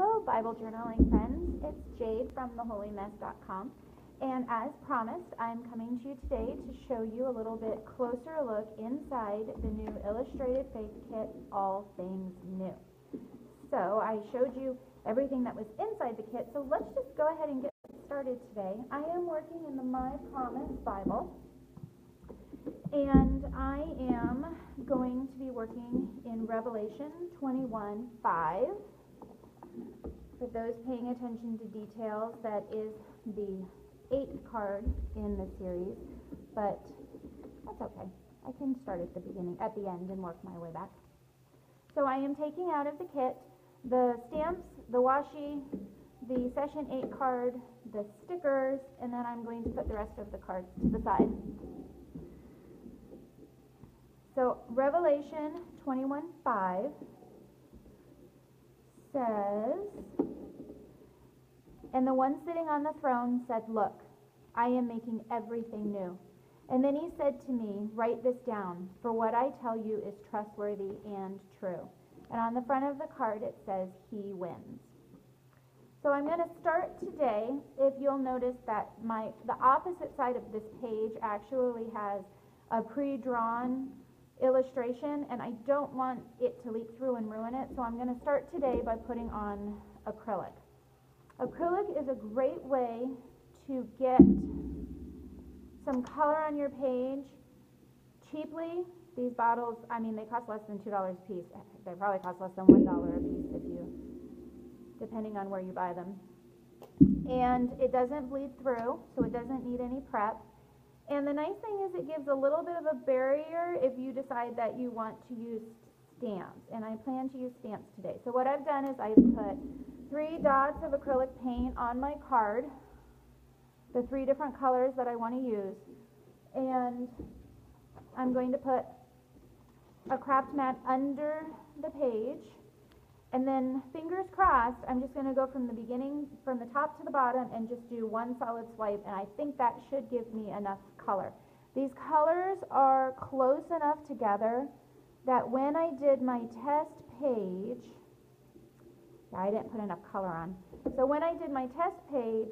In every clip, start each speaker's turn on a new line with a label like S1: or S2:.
S1: Hello, Bible journaling friends. It's Jade from theholymess.com, and as promised, I'm coming to you today to show you a little bit closer look inside the new Illustrated Faith Kit, All Things New. So I showed you everything that was inside the kit, so let's just go ahead and get started today. I am working in the My Promise Bible, and I am going to be working in Revelation 21:5. For those paying attention to details, that is the 8th card in the series, but that's okay. I can start at the end and work my way back. So I am taking out of the kit the stamps, the washi, the session 8 card, the stickers, and then I'm going to put the rest of the cards to the side. So Revelation 21:5 says, "And the one sitting on the throne said, 'Look, I am making everything new.' And then he said to me, 'Write this down, for what I tell you is trustworthy and true.'" And on the front of the card it says, "He wins." So I'm going to start today. If you'll notice that the opposite side of this page actually has a pre-drawn illustration, and I don't want it to leak through and ruin it, so I'm going to start today by putting on acrylic. Acrylic is a great way to get some color on your page cheaply. These bottles, they cost less than $2 a piece. They probably cost less than $1 a piece depending on where you buy them. And it doesn't bleed through, so it doesn't need any prep. And the nice thing is it gives a little bit of a barrier if you decide that you want to use stamps. And I plan to use stamps today. So what I've done is I've put 3 dots of acrylic paint on my card, the 3 different colors that I want to use. And I'm going to put a craft mat under the page. And then, fingers crossed, I'm just going to go from the beginning, from the top to the bottom, and just do one solid swipe, and I think that should give me enough color. These colors are close enough together that when I did my test page, I didn't put enough color on. So when I did my test page,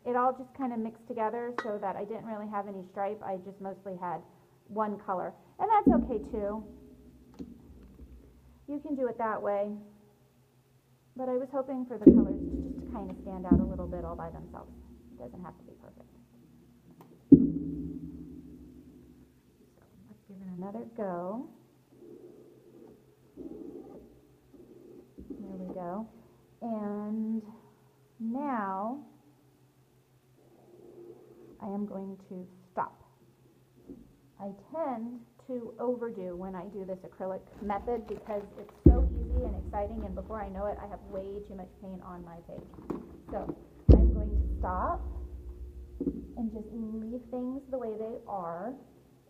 S1: it all just kind of mixed together so that I didn't really have any stripe. I just mostly had one color. And that's okay too. You can do it that way, but I was hoping for the colors to kind of stand out a little bit all by themselves. It doesn't have to be perfect. So let's give it another go. There we go. And now I am going to stop. I tend to overdo when I do this acrylic method because it's so easy and exciting, and before I know it, I have way too much paint on my page. So I'm going to stop and just leave things the way they are.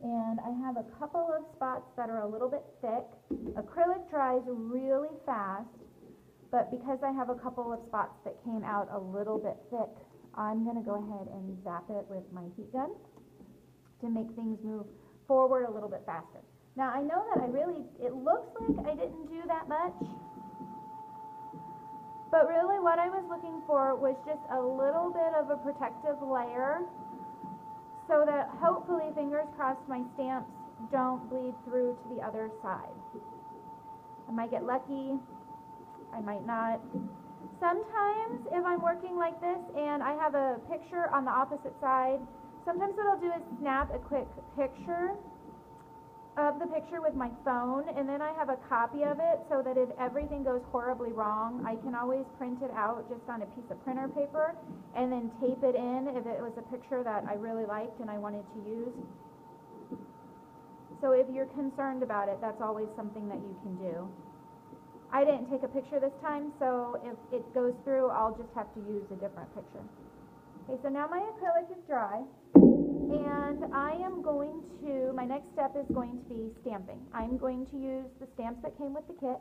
S1: And I have a couple of spots that are a little bit thick. Acrylic dries really fast, but because I have a couple of spots that came out a little bit thick, I'm going to go ahead and zap it with my heat gun to make things move forward a little bit faster. Now I know that it looks like I didn't do that much, but really what I was looking for was just a little bit of a protective layer so that hopefully, fingers crossed, my stamps don't bleed through to the other side. I might get lucky, I might not. Sometimes if I'm working like this and I have a picture on the opposite side, sometimes what I'll do is snap a quick picture of the picture with my phone, and then I have a copy of it so that if everything goes horribly wrong, I can always print it out just on a piece of printer paper and then tape it in if it was a picture that I really liked and I wanted to use. So if you're concerned about it, that's always something that you can do. I didn't take a picture this time, so if it goes through, I'll just have to use a different picture. Okay, so now my acrylic is dry, and my next step is going to be stamping. I'm going to use the stamps that came with the kit,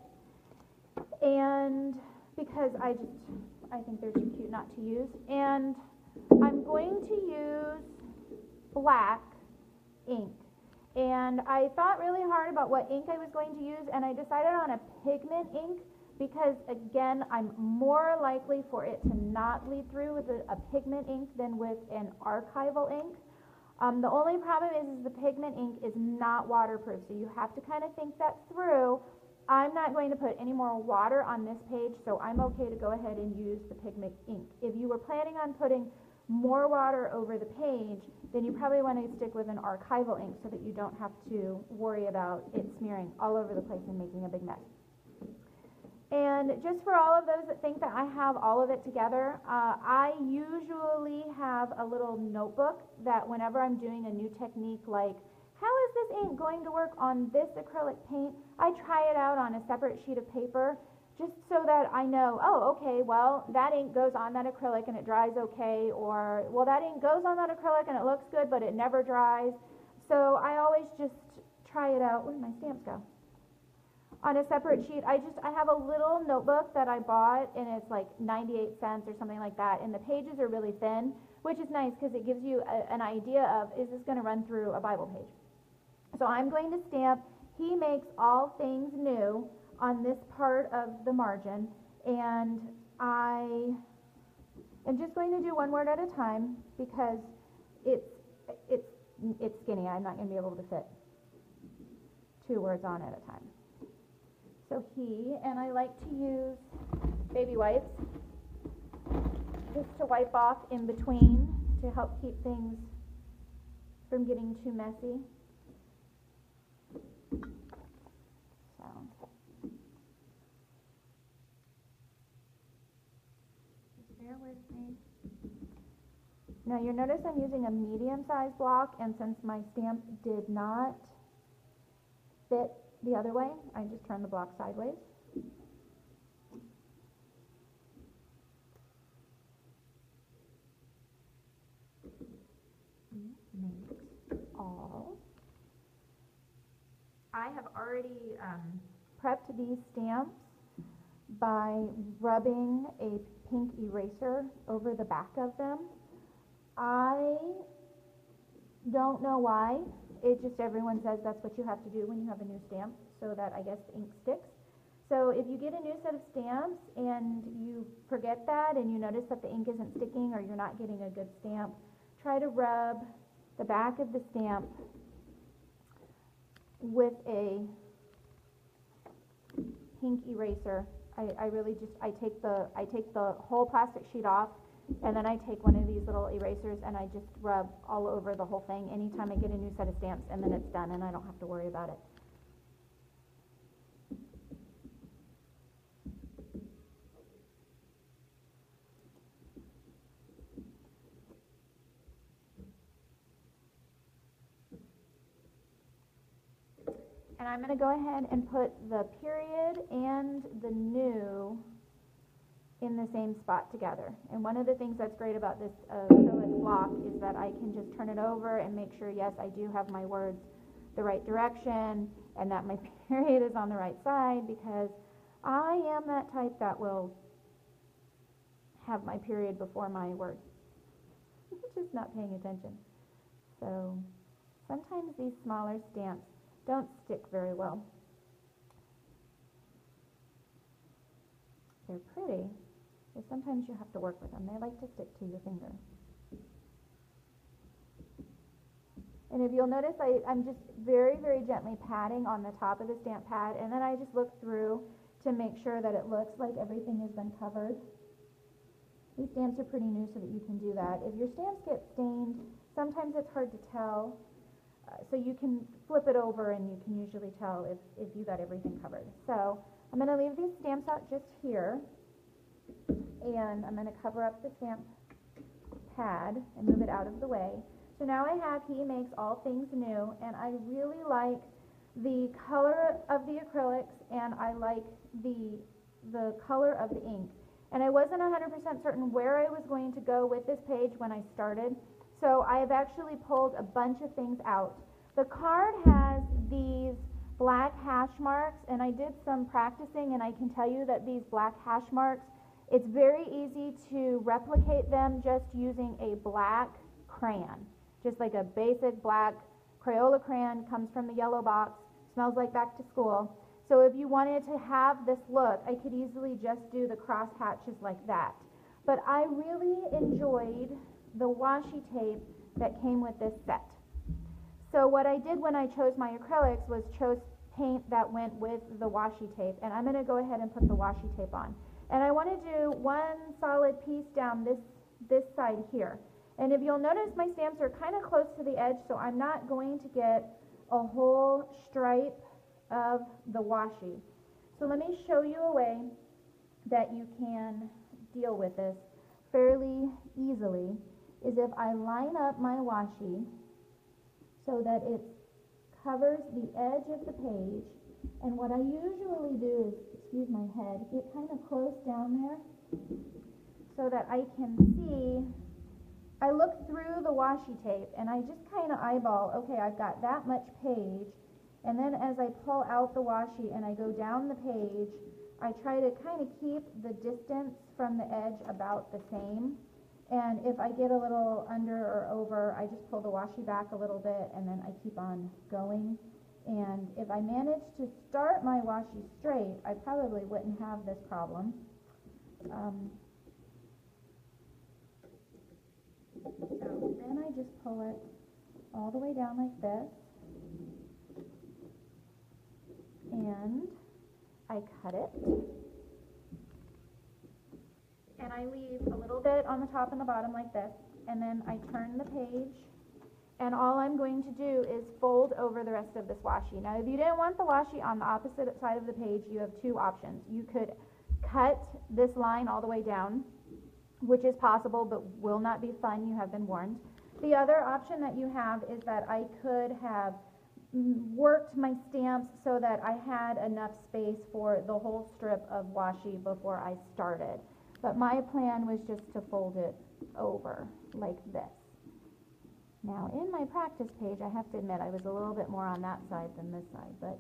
S1: and because I think they're too cute not to use, and I'm going to use black ink. And I thought really hard about what ink I was going to use, and I decided on a pigment ink because, again, I'm more likely for it to not bleed through with a pigment ink than with an archival ink. The only problem is the pigment ink is not waterproof, so you have to kind of think that through. I'm not going to put any more water on this page, so I'm okay to go ahead and use the pigment ink. If you were planning on putting more water over the page, then you probably want to stick with an archival ink so that you don't have to worry about it smearing all over the place and making a big mess. And just for all of those that think that I have all of it together, I usually have a little notebook that whenever I'm doing a new technique, like how is this ink going to work on this acrylic paint, I try it out on a separate sheet of paper just so that I know, oh, okay, well, that ink goes on that acrylic and it dries okay, or, well, that ink goes on that acrylic and it looks good, but it never dries. So I always just try it out. Where did my stamps go? On a separate sheet. I have a little notebook that I bought, and it's like 98 cents or something like that, and the pages are really thin, which is nice because it gives you an idea of, is this going to run through a Bible page? So I'm going to stamp, He makes all things new, on this part of the margin, and I am just going to do one word at a time because it's skinny. I'm not going to be able to fit 2 words on at a time. So He, and I like to use baby wipes just to wipe off in between to help keep things from getting too messy. So just bear with me. Now you'll notice I'm using a medium-sized block, and since my stamp did not fit the other way, I just turn the block sideways. Makes all. I have already prepped these stamps by rubbing a pink eraser over the back of them. I don't know why. It just, everyone says that's what you have to do when you have a new stamp, so that I guess the ink sticks. So if you get a new set of stamps and you forget that and you notice that the ink isn't sticking or you're not getting a good stamp, try to rub the back of the stamp with a pink eraser. I really just, I take the whole plastic sheet off, and then I take one of these little erasers and I just rub all over the whole thing anytime I get a new set of stamps, and then it's done and I don't have to worry about it. And I'm going to go ahead and put the period and the new in the same spot together. And one of the things that's great about this acrylic block is that I can just turn it over and make sure, yes, I do have my words the right direction and that my period is on the right side, because I am that type that will have my period before my word. Just not paying attention. So sometimes these smaller stamps don't stick very well. They're pretty, but sometimes you have to work with them. They like to stick to your finger. And if you'll notice, I'm just very, very gently patting on the top of the stamp pad, and then I just look through to make sure that it looks like everything has been covered. These stamps are pretty new so that you can do that. If your stamps get stained, sometimes it's hard to tell. So you can flip it over and you can usually tell if you got everything covered. So I'm going to leave these stamps out just here, and I'm going to cover up the stamp pad and move it out of the way. So now I have He Makes All Things New, and I really like the color of the acrylics, and I like the color of the ink. And I wasn't 100% certain where I was going to go with this page when I started, so I have actually pulled a bunch of things out. The card has these black hash marks, and I did some practicing, and I can tell you that these black hash marks, it's very easy to replicate them just using a black crayon. Just like a basic black Crayola crayon, comes from the yellow box, smells like back to school. So if you wanted to have this look, I could easily just do the cross hatches like that. But I really enjoyed the washi tape that came with this set. So what I did when I chose my acrylics was chose paint that went with the washi tape, and I'm going to go ahead and put the washi tape on. And I want to do one solid piece down this side here. And if you'll notice, my stamps are kind of close to the edge, so I'm not going to get a whole stripe of the washi. So let me show you a way that you can deal with this fairly easily, is if I line up my washi so that it covers the edge of the page, and what I usually do is, excuse my head, get kind of close down there so that I can see. I look through the washi tape and I just kind of eyeball, okay, I've got that much page, and then as I pull out the washi and I go down the page, I try to kind of keep the distance from the edge about the same. And if I get a little under or over, I just pull the washi back a little bit and then I keep on going. And if I manage to start my washi straight, I probably wouldn't have this problem. So then I just pull it all the way down like this, and I cut it, and I leave a little bit on the top and the bottom like this, and then I turn the page, and all I'm going to do is fold over the rest of this washi. Now if you didn't want the washi on the opposite side of the page, you have two options. You could cut this line all the way down, which is possible but will not be fun, you have been warned. The other option that you have is that I could have worked my stamps so that I had enough space for the whole strip of washi before I started. But my plan was just to fold it over like this. Now in my practice page, I have to admit I was a little bit more on that side than this side, but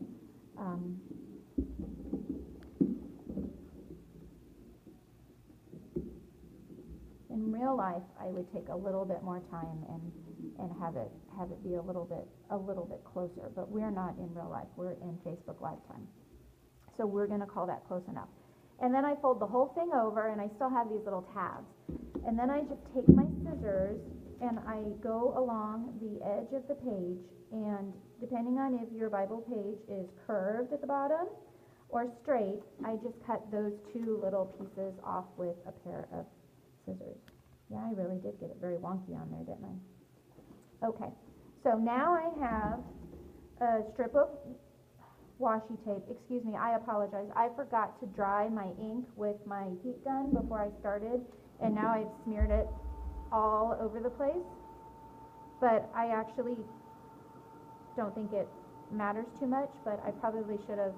S1: in real life, I would take a little bit more time and have it be a little bit closer. But we're not in real life; we're in Facebook Live time, so we're going to call that close enough. And then I fold the whole thing over, and I still have these little tabs. And then I just take my scissors and I go along the edge of the page. And depending on if your Bible page is curved at the bottom or straight, I just cut those two little pieces off with a pair of scissors. Yeah, I really did get it very wonky on there, didn't I? Okay, so now I have a strip of washi tape. Excuse me, I apologize. I forgot to dry my ink with my heat gun before I started, and now I've smeared it all over the place. But I actually don't think it matters too much, but I probably should have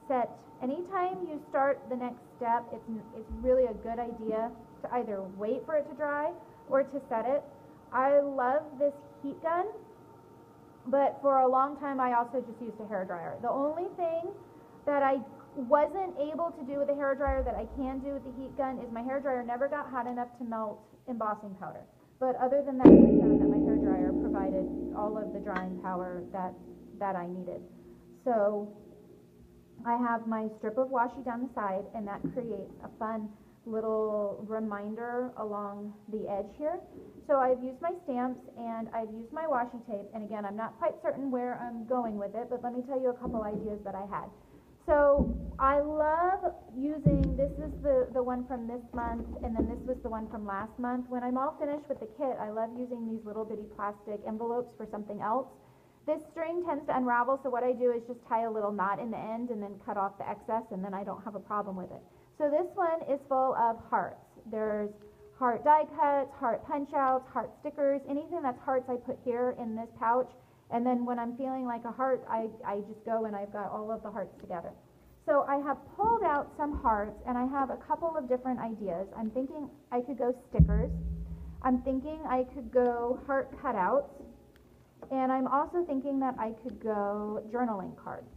S1: set. Anytime you start the next step, it's really a good idea to either wait for it to dry or to set it. I love this heat gun, but for a long time I also just used a hairdryer. The only thing that I wasn't able to do with a hairdryer that I can do with the heat gun is my hairdryer never got hot enough to melt embossing powder. But other than that, I found that my hairdryer provided all of the drying power that I needed. So I have my strip of washi down the side, and that creates a fun little reminder along the edge here. So I've used my stamps and I've used my washi tape, and again, I'm not quite certain where I'm going with it, but let me tell you a couple ideas that I had. So I love using, this is the one from this month, and then this was the one from last month. When I'm all finished with the kit, I love using these little bitty plastic envelopes for something else. This string tends to unravel, so what I do is just tie a little knot in the end and then cut off the excess, and then I don't have a problem with it. So this one is full of hearts. There's heart die cuts, heart punch outs, heart stickers, anything that's hearts I put here in this pouch. And then when I'm feeling like a heart, I just go and I've got all of the hearts together. So I have pulled out some hearts, and I have a couple of different ideas. I'm thinking I could go stickers. I'm thinking I could go heart cutouts. And I'm also thinking that I could go journaling cards.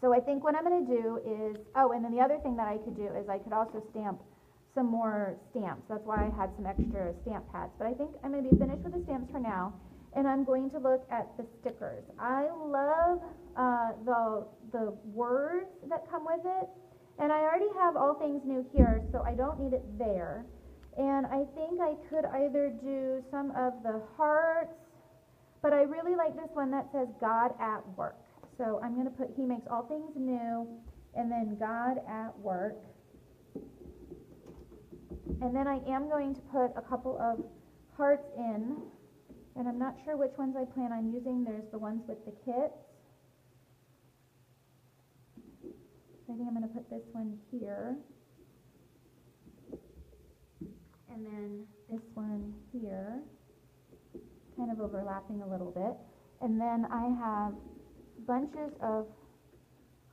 S1: So I think what I'm going to do is, oh, and then the other thing that I could do is I could also stamp some more stamps. That's why I had some extra stamp pads. But I think I'm going to be finished with the stamps for now, and I'm going to look at the stickers. I love the words that come with it. And I already have all things new here, so I don't need it there. And I think I could either do some of the hearts, but I really like this one that says God at work. So I'm going to put He makes all things new, and then God at work. And then I am going to put a couple of hearts in, and I'm not sure which ones I plan on using. There's the ones with the kits. I think I'm going to put this one here. And then this one here, kind of overlapping a little bit. And then I have bunches of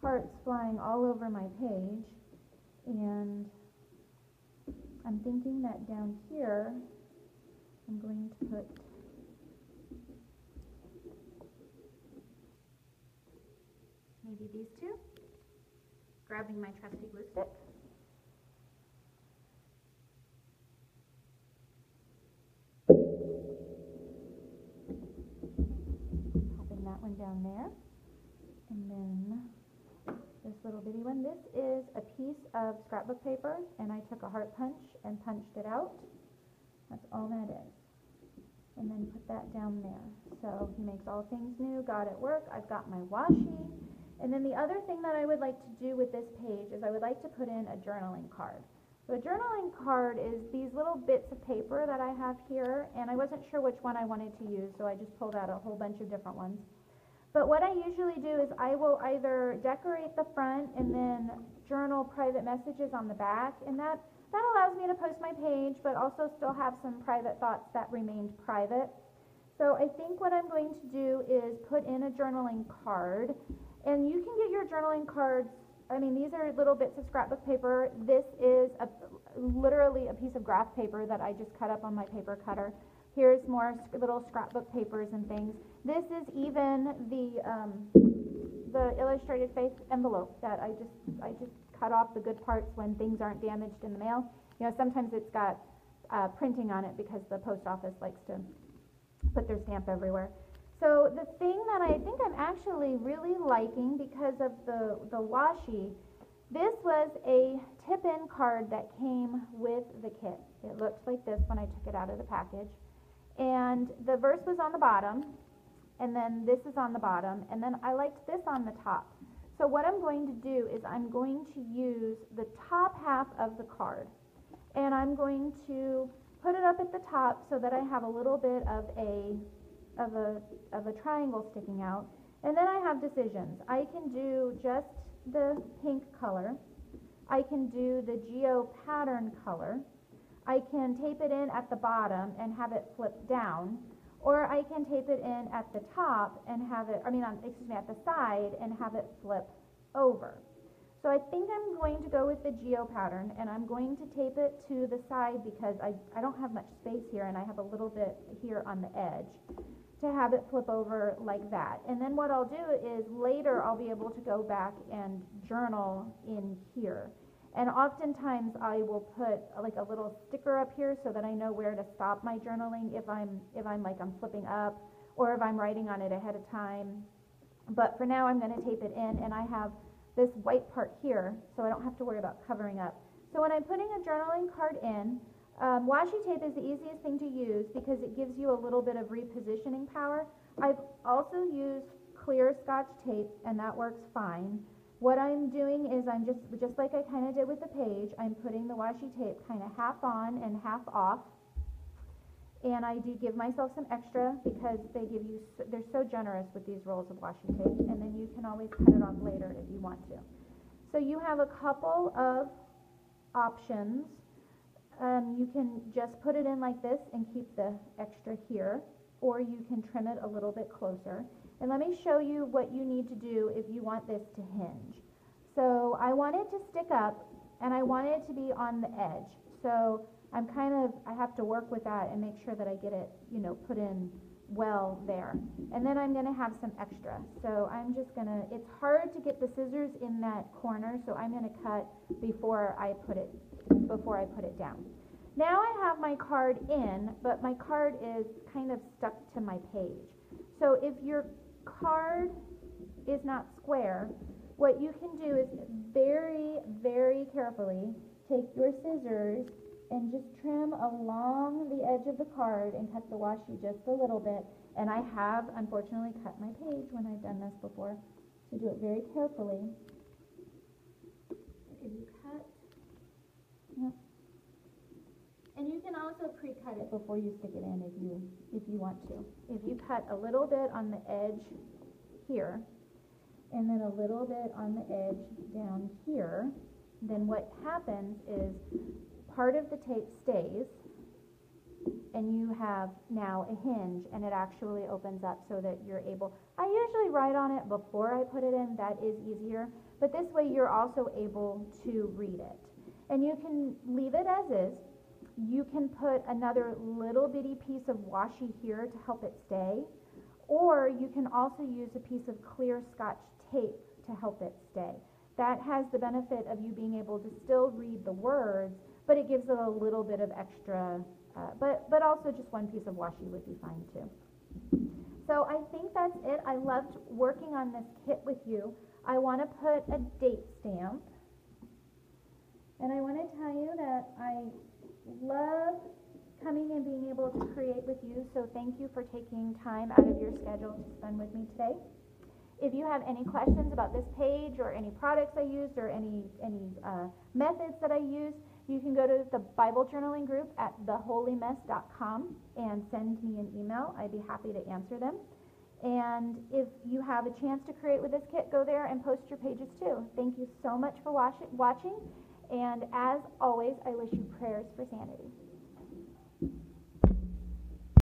S1: hearts flying all over my page. And I'm thinking that down here, I'm going to put maybe these two. Grabbing my trusty glue stick. Popping that one down there. And then this little bitty one. This is a piece of scrapbook paper, and I took a heart punch and punched it out. That's all that is. And then put that down there. So He makes all things new, God at work. I've got my washi. And then the other thing that I would like to do with this page is I would like to put in a journaling card. So a journaling card is these little bits of paper that I have here, and I wasn't sure which one I wanted to use, so I just pulled out a whole bunch of different ones. But what I usually do is I will either decorate the front and then journal private messages on the back, and that allows me to post my page, but also still have some private thoughts that remained private. So I think what I'm going to do is put in a journaling card. And you can get your journaling cards, I mean, these are little bits of scrapbook paper. This is literally a piece of graph paper that I just cut up on my paper cutter. Here's more little scrapbook papers and things. This is even the illustrated face envelope that I just cut off the good parts when things aren't damaged in the mail. You know, sometimes it's got printing on it because the post office likes to put their stamp everywhere. So the thing that I think I'm actually really liking because of the washi, this was a tip-in card that came with the kit. It looked like this when I took it out of the package. And the verse was on the bottom, and then this is on the bottom, and then I liked this on the top. So what I'm going to do is I'm going to use the top half of the card, and I'm going to put it up at the top so that I have a little bit of a triangle sticking out. And then I have decisions. I can do just the pink color. I can do the geo pattern color. I can tape it in at the bottom and have it flip down, or I can tape it in at the top and have it, at the side and have it flip over. So I think I'm going to go with the geo pattern, and I'm going to tape it to the side because I don't have much space here, and I have a little bit here on the edge to have it flip over like that. And then what I'll do is later I'll be able to go back and journal in here. And oftentimes I will put like a little sticker up here so that I know where to stop my journaling if I'm flipping up, or if I'm writing on it ahead of time. But for now I'm going to tape it in, and I have this white part here so I don't have to worry about covering up. So when I'm putting a journaling card in, washi tape is the easiest thing to use because it gives you a little bit of repositioning power. I've also used clear Scotch tape, and that works fine. What I'm doing is I'm just like I kind of did with the page, I'm putting the washi tape kind of half on and half off. And I do give myself some extra because they're so generous with these rolls of washi tape, and then you can always cut it off later if you want to. So you have a couple of options. You can just put it in like this and keep the extra here, or you can trim it a little bit closer. And let me show you what you need to do if you want this to hinge. So I want it to stick up, and I want it to be on the edge. So I have to work with that and make sure that I get it, put in well there. And then I'm going to have some extra. So it's hard to get the scissors in that corner, so I'm going to cut before I put it down. Now I have my card in, but my card is kind of stuck to my page. So if your card is not square, what you can do is very, very carefully take your scissors and just trim along the edge of the card and cut the washi just a little bit. And I have, unfortunately, cut my page when I've done this before. So do it very carefully. If you cut, yep. And you can also pre-cut it before you stick it in if you want to. If you cut a little bit on the edge here, and then a little bit on the edge down here, then what happens is part of the tape stays, and you have now a hinge, and it actually opens up so that you're able, I usually write on it before I put it in, that is easier, but this way you're also able to read it. And you can leave it as is. You can put another little bitty piece of washi here to help it stay, or you can also use a piece of clear Scotch tape to help it stay. That has the benefit of you being able to still read the words, but it gives it a little bit of extra, but also just one piece of washi would be fine too. So I think that's it. I loved working on this kit with you. I want to put a date stamp, and I want to tell you that I love coming and being able to create with you, so thank you for taking time out of your schedule to spend with me today. If you have any questions about this page or any products I used or any methods that I used, you can go to the Bible journaling group at theholymess.com and send me an email. I'd be happy to answer them. And if you have a chance to create with this kit, go there and post your pages too. Thank you so much for watching. And as always, I wish you prayers for sanity.